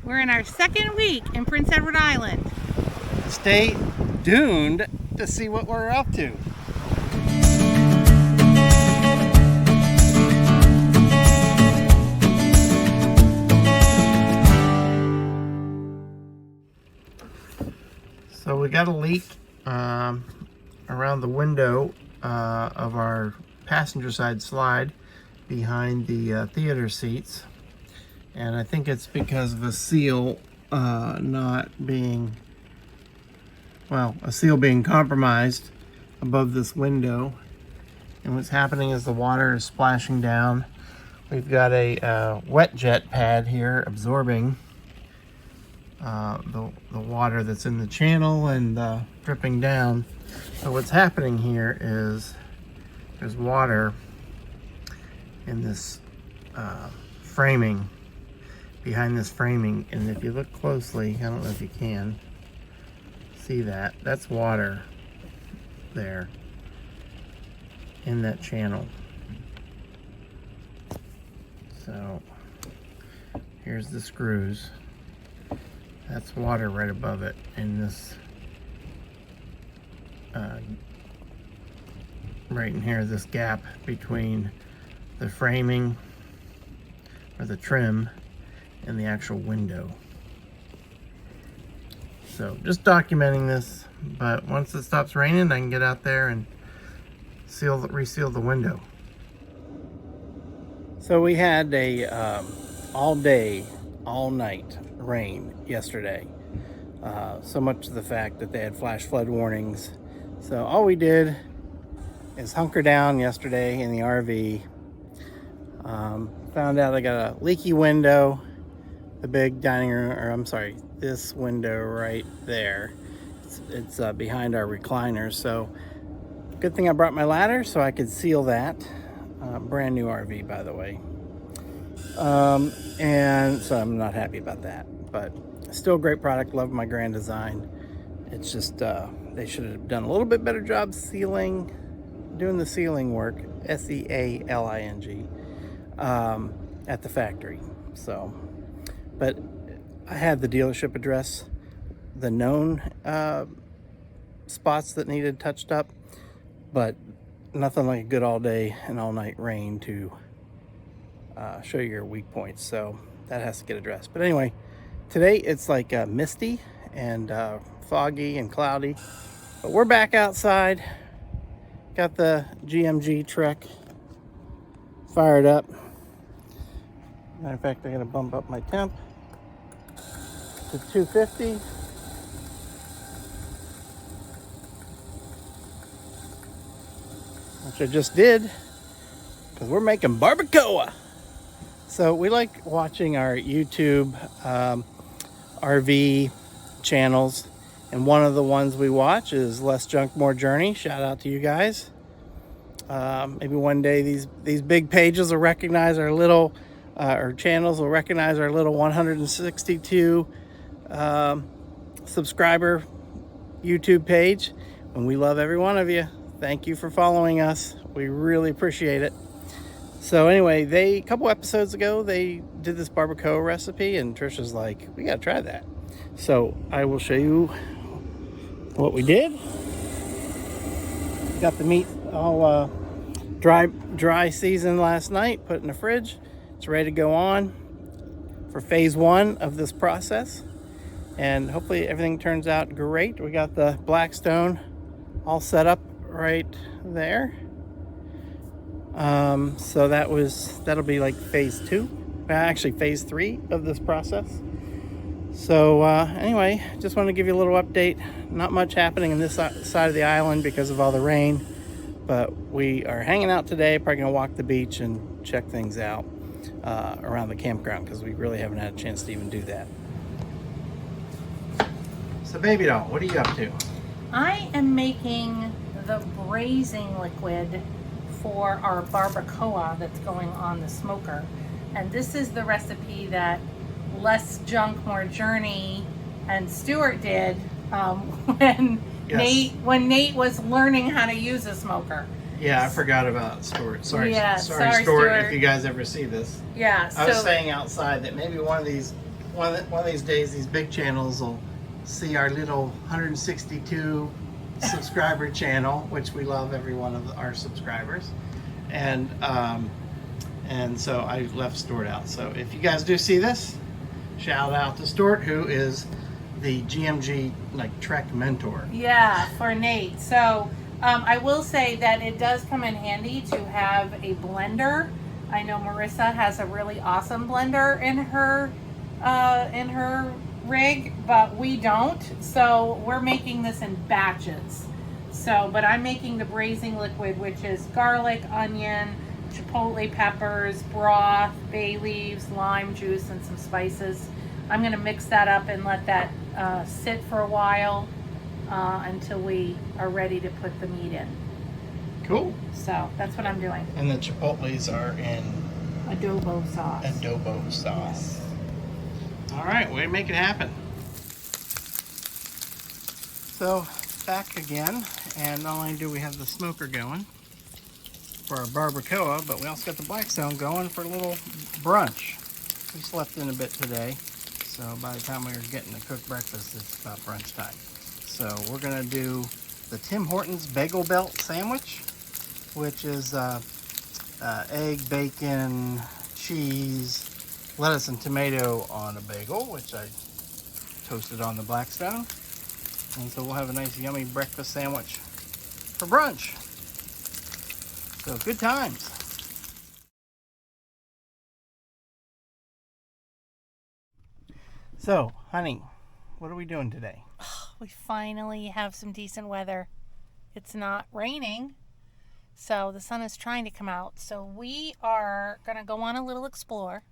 We're in our second week in Prince Edward Island. Stay tuned to see what we're up to. So we got a leak around the window of our passenger side slide behind the theater seats, and I think it's because of a seal not being, well, a seal being compromised above this window. And what's happening is the water is splashing down. We've got a wet jet pad here absorbing the water that's in the channel and dripping down. So what's happening here is there's water in this framing, behind this framing, and if you look closely, I don't know if you can see that, that's water there in that channel. So here's the screws. That's water right above it in this, right in here, this gap between the framing or the trim and the actual window. So just documenting this, but once it stops raining, I can get out there and reseal the window. So we had a all day, all night rain yesterday. So much to the fact that they had flash flood warnings. So all we did is hunker down yesterday in the RV. Found out I got a leaky window, the big dining room, or I'm sorry, this window right there. It's behind our recliners. So good thing I brought my ladder so I could seal that. Brand new RV, by the way. And so I'm not happy about that, but still a great product. Love my Grand Design. It's just they should have done a little bit better job doing the sealing work, SEALING, at the factory. So, but I had the dealership address the known spots that needed touched up, but nothing like a good all day and all night rain to show you your weak points. So that has to get addressed. But anyway, today it's like misty and foggy and cloudy, but we're back outside. Got the GMG Trek fired up. Matter of fact, I'm gonna bump up my temp to 250. Which I just did, because we're making barbacoa. So we like watching our YouTube RV channels, and one of the ones we watch is Less Junk, More Journey. Shout out to you guys. Maybe one day these big pages will recognize our little, or channels will recognize our little 162 subscriber YouTube page. And we love every one of you. Thank you for following us. We really appreciate it. So anyway, a couple episodes ago, they did this barbacoa recipe, and Trisha's like, we gotta try that. So I will show you what we did. Got the meat all dry seasoned last night, put in the fridge. It's ready to go on for phase 1 of this process. And hopefully everything turns out great. We got the Blackstone all set up right there. So that'll be like phase 2, actually phase 3 of this process. So anyway, just wanted to give you a little update. Not much happening in this side of the island because of all the rain, but we are hanging out today. Probably gonna walk the beach and check things out around the campground, because we really haven't had a chance to even do that. So baby doll, what are you up to? I am making the braising liquid for our barbacoa that's going on the smoker. And this is the recipe that Less Junk, More Journey and Stuart did when Nate was learning how to use a smoker. Yeah, I forgot about Stuart. Sorry, yeah, sorry Stuart, if you guys ever see this. Yeah, I was saying outside that maybe one of these one of these days, these big channels will see our little 162 subscriber channel, which we love every one of our subscribers, and so I left Stuart out. So if you guys do see this, shout out to Stuart, who is the GMG Trek mentor. Yeah, for Nate. So I will say that it does come in handy to have a blender. I know Marissa has a really awesome blender in her rig, but we don't. So we're making this in batches. So, but I'm making the braising liquid, which is garlic, onion, chipotle peppers, broth, bay leaves, lime juice, and some spices. I'm going to mix that up and let that sit for a while until we are ready to put the meat in. Cool. So that's what I'm doing. And the chipotles are in Adobo sauce. Adobo sauce. All right, way to make it happen. So back again, and not only do we have the smoker going for our barbacoa, but we also got the EwaySound going for a little brunch. We slept in a bit today, so by the time we were getting to cook breakfast, it's about brunch time. So we're gonna do the Tim Hortons Bagel Belt sandwich, which is egg, bacon, cheese, lettuce, and tomato on a bagel, which I toasted on the Blackstone. And so we'll have a nice yummy breakfast sandwich for brunch. So good times. So, honey, what are we doing today? We finally have some decent weather. It's not raining, so the sun is trying to come out. So we are going to go on a little explore.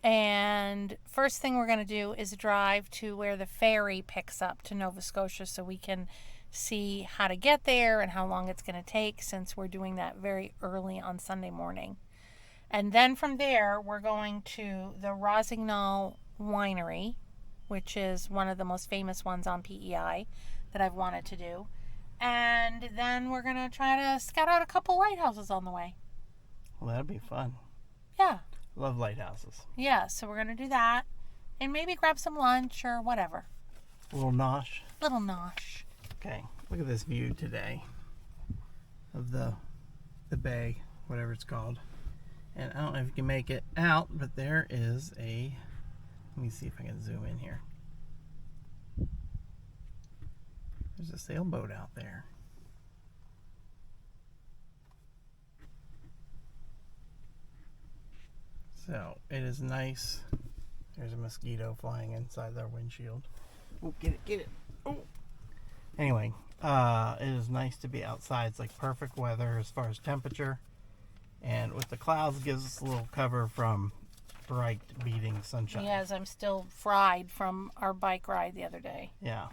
And first thing we're going to do is drive to where the ferry picks up to Nova Scotia so we can see how to get there and how long it's going to take, since we're doing that very early on Sunday morning. And then from there, we're going to the Rossignol Winery, which is one of the most famous ones on PEI that I've wanted to do. And then we're going to try to scout out a couple lighthouses on the way. Well, that'd be fun. Yeah. Love lighthouses. Yeah, so we're going to do that. And maybe grab some lunch or whatever. A little nosh. Little nosh. Okay, look at this view today of the bay, whatever it's called. And I don't know if you can make it out, but there is a, let me see if I can zoom in here. There's a sailboat out there. So it is nice. There's a mosquito flying inside their windshield. Oh, get it. Oh. Anyway, it is nice to be outside. It's like perfect weather as far as temperature. And with the clouds, gives us a little cover from bright beating sunshine. Yes, I'm still fried from our bike ride the other day. Yeah.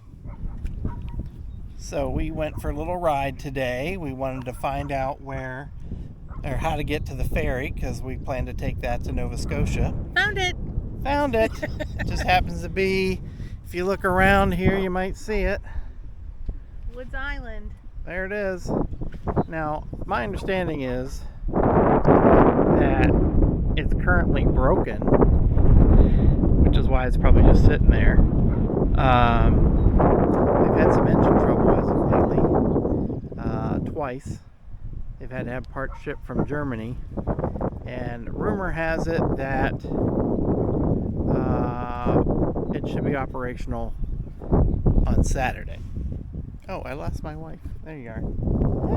So we went for a little ride today. We wanted to find out how to get to the ferry, because we plan to take that to Nova Scotia. Found it. It just happens to be, if you look around here, you might see it. Woods Island. There it is. Now, my understanding is that it's currently broken, which is why it's probably just sitting there. They've had some engine trouble as of lately, twice. They've had to have parts shipped from Germany, and rumor has it that it should be operational on Saturday. Oh, I lost my wife. There you are.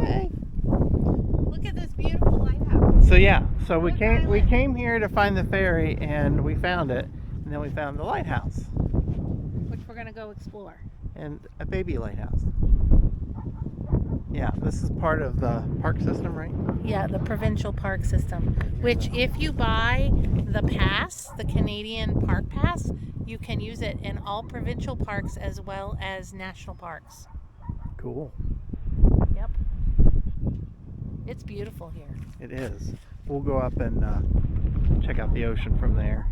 Hey. Look at this beautiful lighthouse. So yeah, so we came here to find the ferry, and we found it, and then we found the lighthouse, which we're gonna go explore. And a baby lighthouse. Yeah, this is part of the park system, right? Yeah, the provincial park system, which if you buy the pass, the Canadian Park Pass, you can use it in all provincial parks as well as national parks. Cool. Yep. It's beautiful here. It is. We'll go up and check out the ocean from there.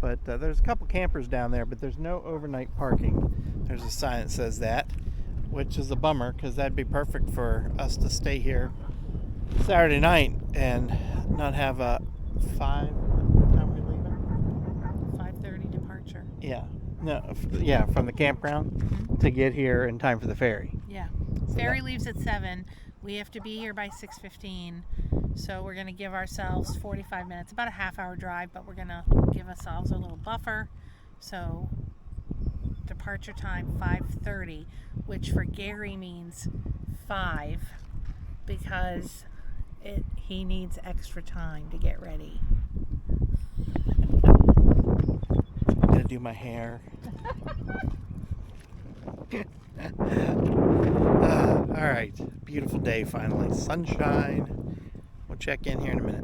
But there's a couple campers down there, but there's no overnight parking. There's a sign that says that, which is a bummer, because that'd be perfect for us to stay here Saturday night and not have a 5. What time are we leaving? 5:30. Yeah. No, yeah, from the campground to get here in time for the ferry. Yeah. Ferry leaves at 7. We have to be here by 6:15. So we're going to give ourselves 45 minutes, about a half-hour drive, but we're going to give ourselves a little buffer. So departure time 5:30, which for Gary means 5 because he needs extra time to get ready. I'm gonna do my hair. All right, beautiful day finally, sunshine. We'll check in here in a minute.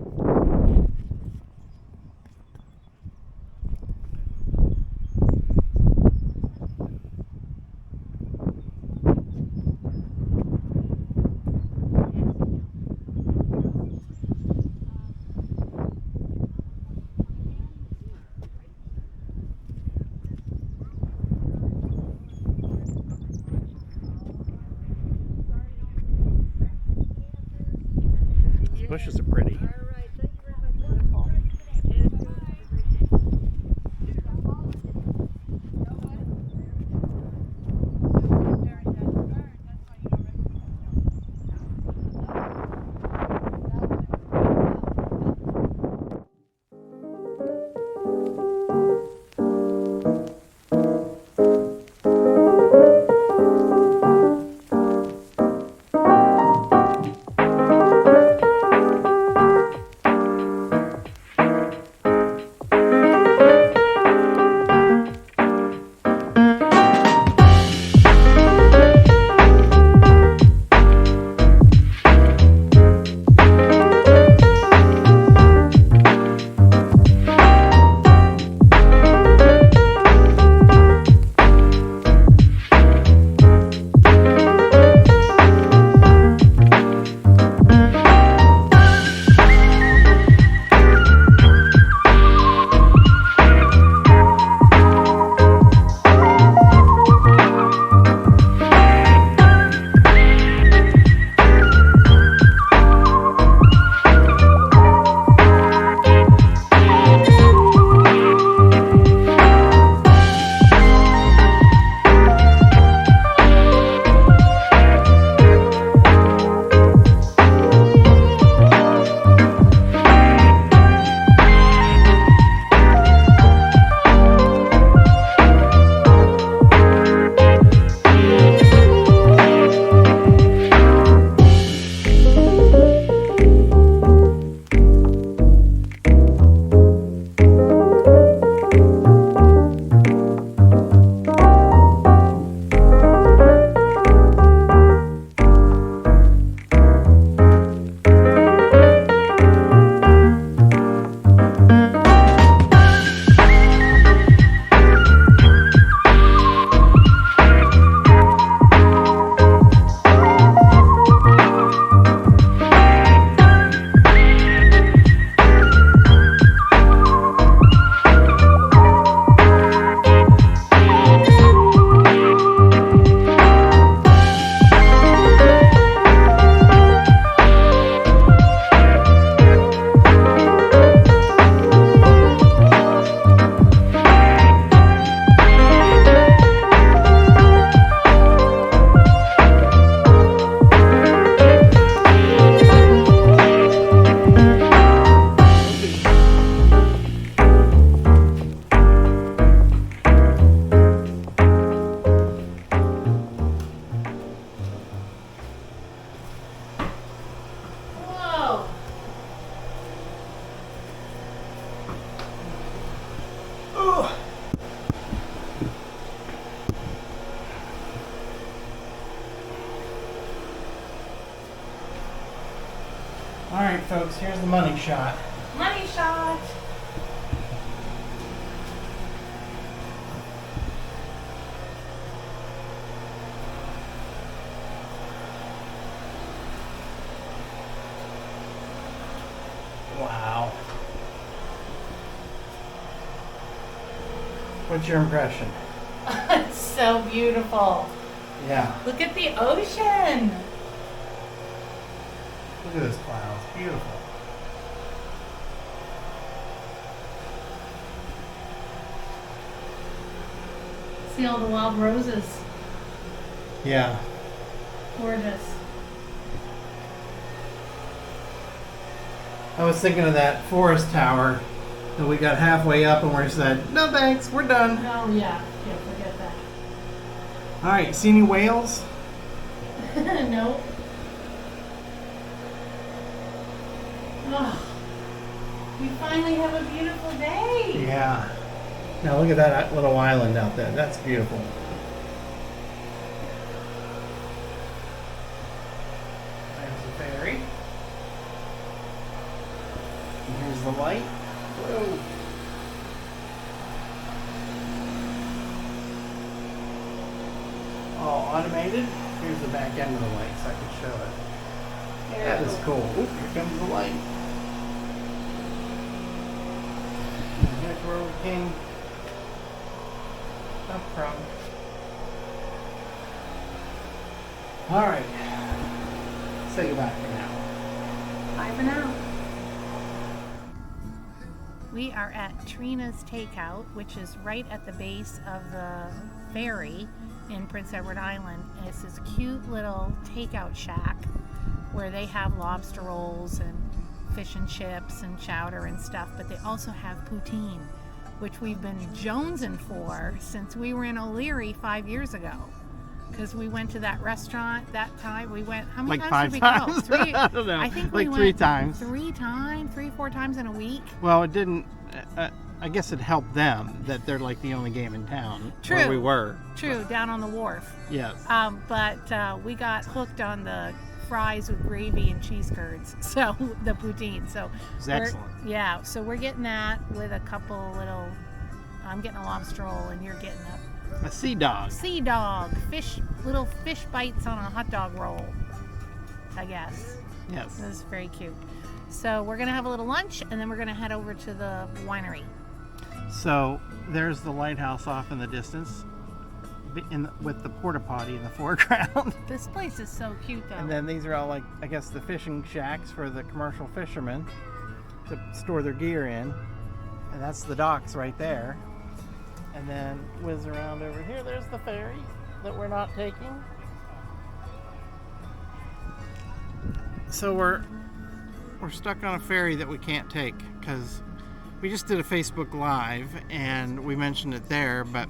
These bushes are pretty. All right, folks, here's the money shot. Money shot. Wow. What's your impression? It's so beautiful. Yeah. Look at the ocean. Look at those clouds. Beautiful. See all the wild roses. Yeah. Gorgeous. I was thinking of that forest tower that we got halfway up and we said, no thanks, we're done. Oh yeah, forget that. All right, see any whales? Nope. Oh, we finally have a beautiful day. Yeah. Now look at that little island out there. That's beautiful. There's the ferry. And here's the light. Whoa. All automated. Here's the back end of the light so I can show it. That is cool. Oop, here comes the light. And here's where we came up from. Alright. Say goodbye for now. Bye for now. We are at Trina's Takeout, which is right at the base of the ferry in Prince Edward Island. And it's this cute little takeout shack where they have lobster rolls and fish and chips and chowder and stuff, but they also have poutine, which we've been jonesing for since we were in O'Leary 5 years ago. Because we went to that restaurant that time. We went, how many Like times 5 did we times? go? Three. I don't know. I think like we 3 went times. 4 times in a week. Well, it didn't. I guess it helped them that they're like the only game in town. True. Where we were. True, down on the wharf. Yes. But we got hooked on the fries with gravy and cheese curds. So the poutine. So It's excellent. Yeah. So we're getting that with a couple little. I'm getting a lobster roll, and you're getting A sea dog. sea dog, little fish bites on a hot dog roll, I guess. Yes. This is very cute. So we're gonna have a little lunch, and then we're gonna head over to the winery. So there's the lighthouse off in the distance, with the porta potty in the foreground. This place is so cute, though. And then these are all like, I guess, the fishing shacks for the commercial fishermen to store their gear in. And that's the docks right there. And then whiz around over here. There's the ferry that we're not taking. So we're stuck on a ferry that we can't take because we just did a Facebook Live and we mentioned it there, but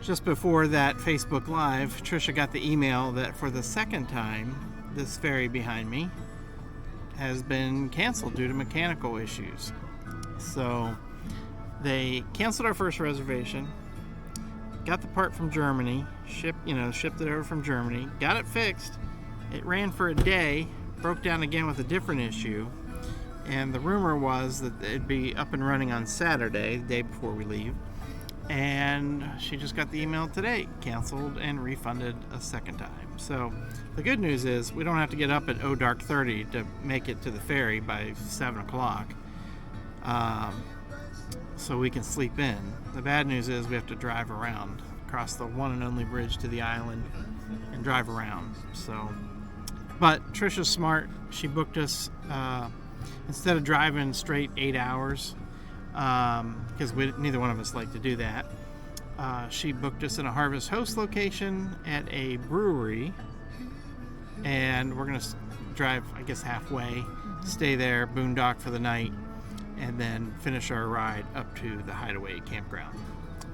just before that Facebook Live, Trisha got the email that for the second time, this ferry behind me has been canceled due to mechanical issues. So they canceled our first reservation, got the part from Germany, shipped it over from Germany, got it fixed. It ran for a day, broke down again with a different issue, and the rumor was that it'd be up and running on Saturday, the day before we leave. And she just got the email today, canceled and refunded a second time. So the good news is we don't have to get up at dark 30 to make it to the ferry by 7 o'clock. So we can sleep in. The bad news is we have to drive around, across the one and only bridge to the island, and drive around. So, but Trisha's smart. She booked us instead of driving straight 8 hours, because neither one of us like to do that. She booked us in a Harvest Host location at a brewery, and we're gonna drive, I guess, halfway, stay there, boondock for the night, and then finish our ride up to the Hideaway campground.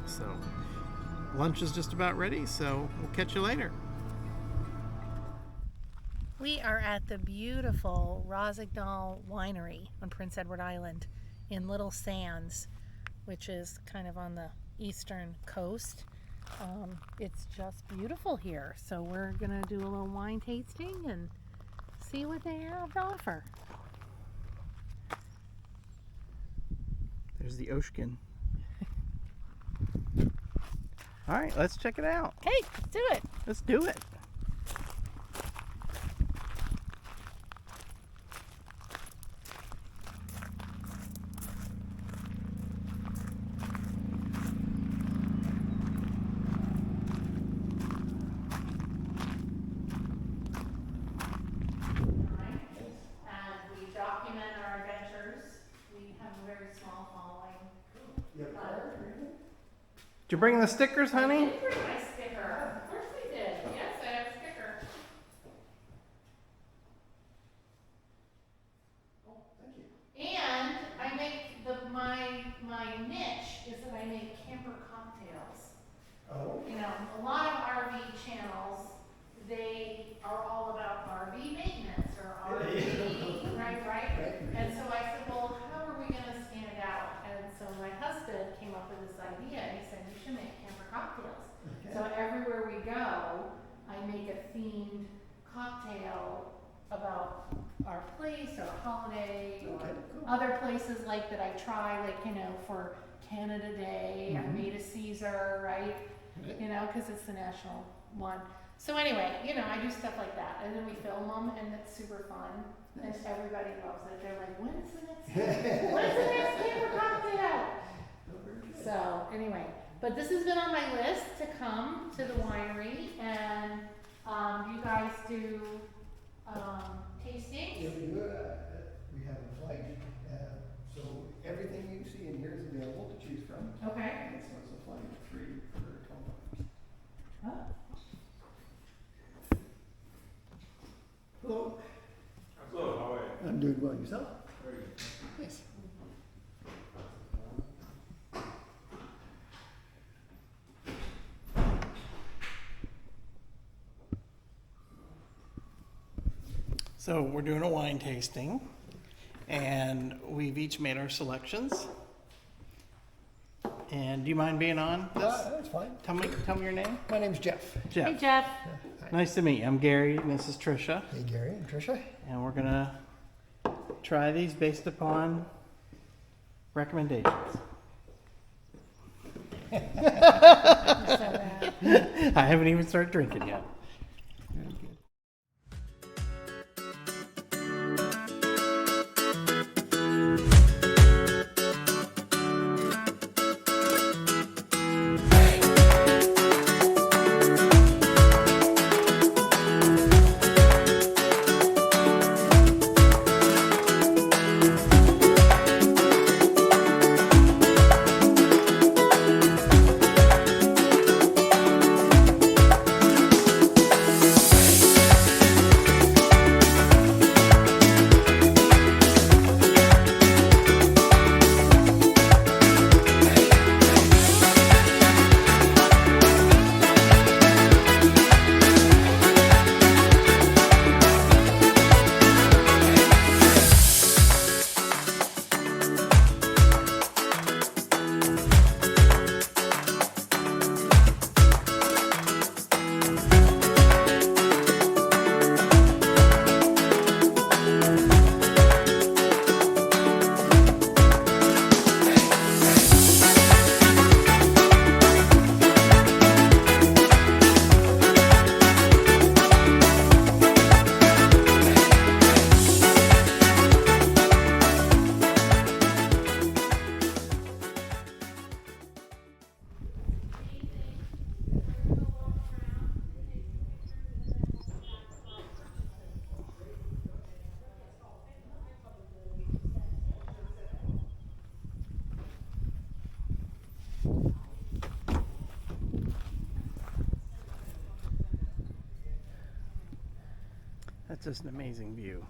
So lunch is just about ready, so we'll catch you later. We are at the beautiful Rosignol Winery on Prince Edward Island in Little Sands, which is kind of on the eastern coast. It's just beautiful here. So we're gonna do a little wine tasting and see what they have to offer. There's the Oshkin. All right, let's check it out. Okay, let's do it. Let's do it. Did you bring the stickers, honey? I did bring my sticker. Of course I did. Yes, I have a sticker. Oh, thank you. And I make my niche is that I make camper cocktails. Oh. You know, a lot of RV channels, they are all about RV maintenance or RV, right? And so I said, well, how are we gonna stand it out? And so my husband came up with this idea. He said, you should make camper cocktails. Okay. So everywhere we go, I make a themed cocktail about our place or holiday or Okay, cool. other places like that I try, like, you know, for Canada Day, I made a Caesar, right? Okay. You know, because it's the national one. So anyway, you know, I do stuff like that, and then we film them, and it's super fun, and everybody loves it. They're like, when's the next camper cocktail? Oh, very good. So anyway, but this has been on my list to come to the winery, and you guys do tastings. Yeah, we do. We have a flight, so everything you see in here is available to choose from. Okay. And so it's a flight free for 12 hours. Oh. Hello. Hello, how are you? I'm doing well. Yourself? Very good. Yes. So we're doing a wine tasting, and we've each made our selections. And do you mind being on this? That's fine. Tell me your name. My name's Jeff. Jeff. Hey, Jeff. Hi. Nice to meet you. I'm Gary, and this is Trisha, Hey, Gary and Tricia. and we're gonna try these based upon recommendations. You're so bad. I haven't even started drinking yet. Very good. That's just an amazing view.